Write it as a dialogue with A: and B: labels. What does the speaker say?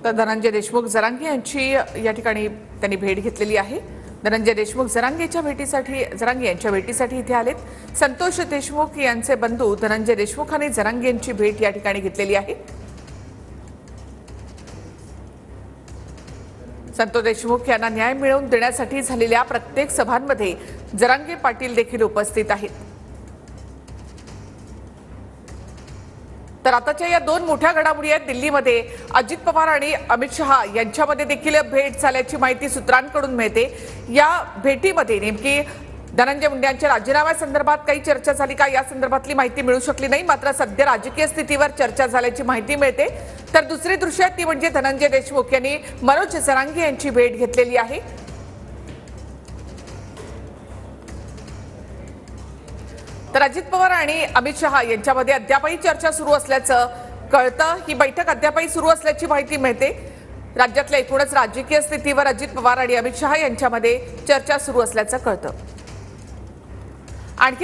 A: तर धनंजय देशमुख जरांगे यांची या ठिकाणी त्यांनी भेट घेतलेली आहे। धनंजय देशमुख जरांगे यांच्या भेटीसाठी इथे आलेत। संतोष देशमुख यांचे बंधू धनंजय देशमुखांनी जरांगे यांची भेट या ठिकाणी घेतलेली आहे। संतोष देशमुख यांना न्याय मिळवून देण्यासाठी झालेल्या प्रत्येक सभांमध्ये जरांगे पाटील देखील उपस्थित आहेत। तर आताच्या या दोन मोठ्या घडामोडी आहेत। दिल्लीमध्ये अजित पवार आणि अमित शहा यांच्यामध्ये देखील भेट झाल्याची माहिती सूत्रांकडून मिळते। या भेटीमध्ये नेमकी धनंजय मुंडे यांच्या राजीनाम्यासंदर्भात काही चर्चा झाली का या संदर्भातली माहिती मिळू शकली नाही। मात्र सध्या राजकीय स्थितीवर चर्चा झाल्याची माहिती मिळते। तर दुसरी दृश्य ती म्हणजे धनंजय देशमुख यांनी मनोज जरांगे यांची भेट घेतलेली आहे। तर अजित पवार आणि अमित शहा यांच्यामध्ये अद्यापही चर्चा सुरू असल्याचं कळतं। ही बैठक अद्यापही सुरू असल्याची माहिती मिळते। राज्यातल्या एकूणच राजकीय स्थितीवर अजित पवार आणि अमित शहा यांच्यामध्ये चर्चा सुरू असल्याचं कळतं। आणखी